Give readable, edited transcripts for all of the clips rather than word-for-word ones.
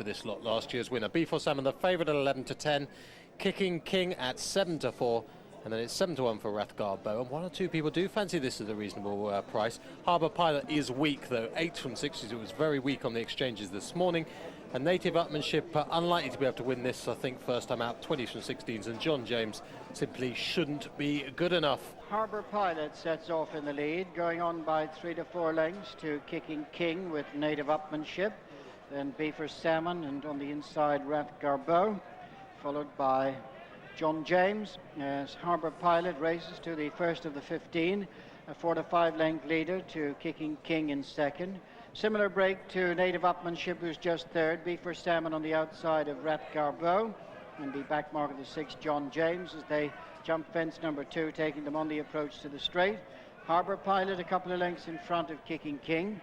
this lot, last year's winner. B4 Salmon, the favourite at 11 to 10. Kicking King at 7 to 4. And then it's 7 to 1 for Rathgar Bow. And one or two people do fancy this as a reasonable price. Harbour Pilot is weak, though. 8 from 60s. It was very weak on the exchanges this morning. And Native Upmanship unlikely to be able to win this, I think, first time out. 20s from 16s. And John James simply shouldn't be good enough. Harbour Pilot sets off in the lead, going on by 3 to 4 lengths to Kicking King with Native Upmanship. Then B4 Salmon, and on the inside, Rathgar Bow, followed by John James, as Harbour Pilot races to the first of the 15, a 4 to 5 length leader to Kicking King in second. Similar break to Native Upmanship, who's just third. B4 Salmon on the outside of Rathgar Bow, and the back mark of the 6, John James, as they jump fence number 2, taking them on the approach to the straight. Harbour Pilot a couple of lengths in front of Kicking King.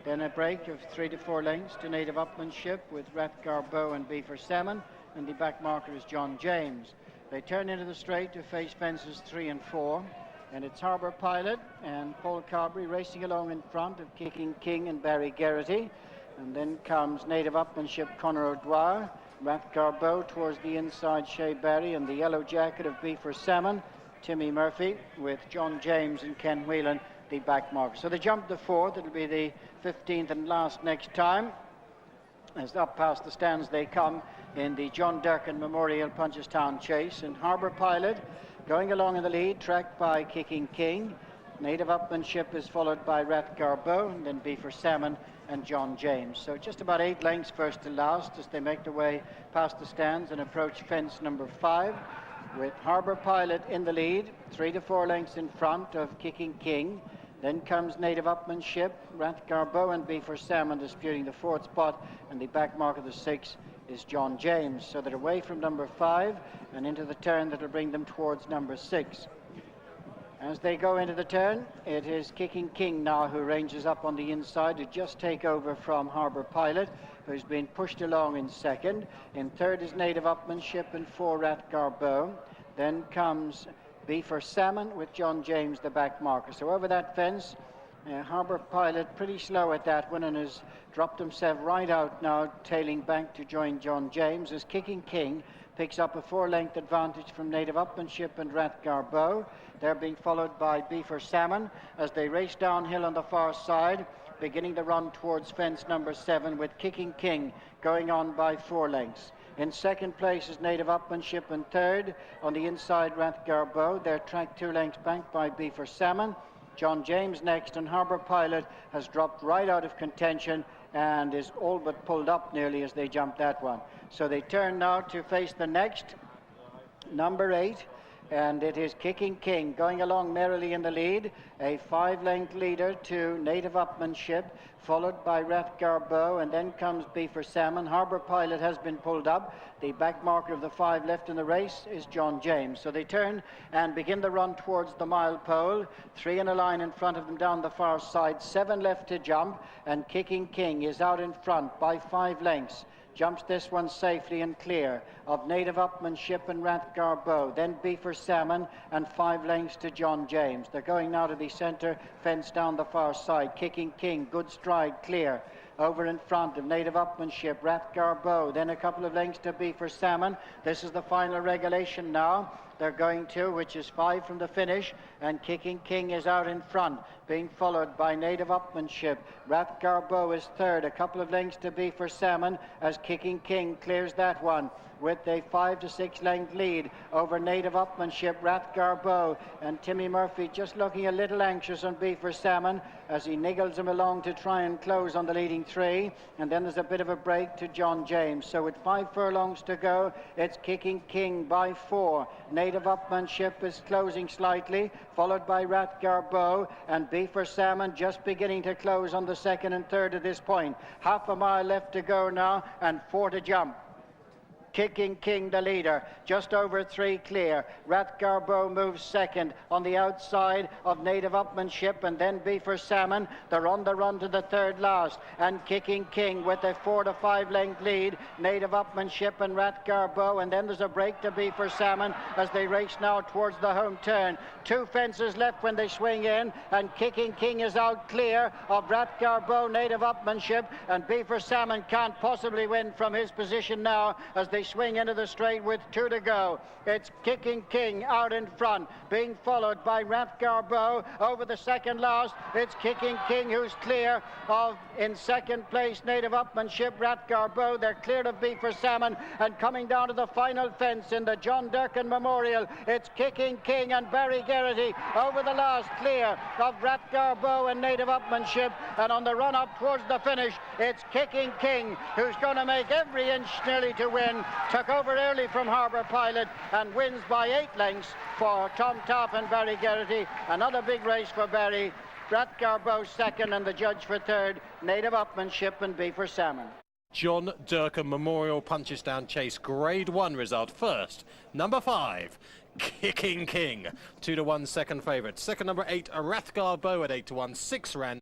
Then a break of 3 to 4 lengths to Native Upmanship with Rathgar Bow and B4 Salmon, and the back marker is John James. They turn into the straight to face fences 3 and 4, and it's Harbour Pilot and Paul Carberry racing along in front of Kicking King and Barry Geraghty, and then comes Native Upmanship Conor O'Dwyer, Rathgar Bow towards the inside Shea Barry, and the yellow jacket of B4 Salmon, Timmy Murphy, with John James and Ken Whelan the back marker. So they jump the 4th. It'll be the 15th and last next time, as up past the stands they come in the John Durkan Memorial Punchestown Chase. And Harbour Pilot going along in the lead, tracked by Kicking King. Native Upmanship is followed by Rathgar Bow, and then B4 Salmon and John James. So just about 8 lengths first to last as they make their way past the stands and approach fence number 5, with Harbour Pilot in the lead, 3 to 4 lengths in front of Kicking King. Then comes Native Upmanship, Rathgar Bow and B4 Salmon disputing the 4th spot, and the back mark of the 6 is John James. So they're away from number 5 and into the turn that'll bring them towards number 6. As they go into the turn, it is Kicking King now who ranges up on the inside to just take over from Harbour Pilot, who's been pushed along in second. In third is Native Upmanship, and 4 Rathgar Bow. Then comes B4 Salmon with John James the back marker. So over that fence, Harbour Pilot pretty slow at that one, and has dropped himself right out now, tailing back to join John James, as Kicking King picks up a 4-length advantage from Native Upmanship and Rathgar Bow. They're being followed by B4 Salmon as they race downhill on the far side, beginning the run towards fence number 7, with Kicking King going on by 4 lengths. In second place is Native Upmanship, and third on the inside Rathgar Bow. They're tracked 2 lengths back by B4 Salmon. John James next, and Harbour Pilot has dropped right out of contention and is all but pulled up nearly as they jump that one. So they turn now to face the next, number 8, and it is Kicking King going along merrily in the lead, a 5-length leader to Native Upmanship, followed by Rathgar Bow, and then comes B4 Salmon. Harbour Pilot has been pulled up. The back marker of the 5 left in the race is John James. So they turn and begin the run towards the mile pole. 3 in a line in front of them down the far side, 7 left to jump, and Kicking King is out in front by 5 lengths. Jumps this one safely and clear of Native Upmanship and Rathgar Bow. Then B4 Salmon, and 5 lengths to John James. They're going now to the centre fence down the far side. Kicking King, good stride, clear. Over in front of Native Upmanship, Rathgar Bow. Then a couple of lengths to B4 Salmon. This is the final regulation now. They're going to, which is 5 from the finish, and Kicking King is out in front, being followed by Native Upmanship. Rathgar Bow is third, a couple of lengths to B4 Salmon, as Kicking King clears that one with a 5 to 6 length lead over Native Upmanship, Rathgar Bow, and Timmy Murphy just looking a little anxious on B4 Salmon as he niggles him along to try and close on the leading 3, and then there's a bit of a break to John James. So with 5 furlongs to go, it's Kicking King by 4. Native Upmanship is closing slightly, followed by Rathgar Bow, and B4 Salmon just beginning to close on the 2nd and 3rd at this point. Half a mile left to go now, and 4 to jump. Kicking King, the leader, just over 3 clear. Rathgarbo moves second on the outside of Native Upmanship, and then Beaver Salmon. They're on the run to the third last, and Kicking King with a 4 to 5 length lead. Native Upmanship and Rathgarbo, and then there's a break to Beaver Salmon as they race now towards the home turn. 2 fences left when they swing in, and Kicking King is out clear of Rathgarbo, Native Upmanship, and Beaver Salmon can't possibly win from his position now as they swing into the straight with 2 to go. It's Kicking King out in front, being followed by Rathgarbo over the second last. It's Kicking King who's clear of, in second place, Native Upmanship. Rathgarbo, they're clear of Beaver Salmon, and coming down to the final fence in the John Durkan Memorial, it's Kicking King and Barry Geraghty over the last, clear of Rathgarbo and Native Upmanship, and on the run up towards the finish, it's Kicking King who's going to make every inch nearly to win. Took over early from Harbour Pilot and wins by 8 lengths for Tom Taaffe and Barry Geraghty. Another big race for Barry. Rathgarbo second, and the judge for third, Native Upmanship and Beaver Salmon. John Durkan Memorial Punchestown Chase Grade 1 result. First, number 5, Kicking King, 2 to 1 second favourite. Second, number 8, Rathgarbo at 8 to 1, 6 ran.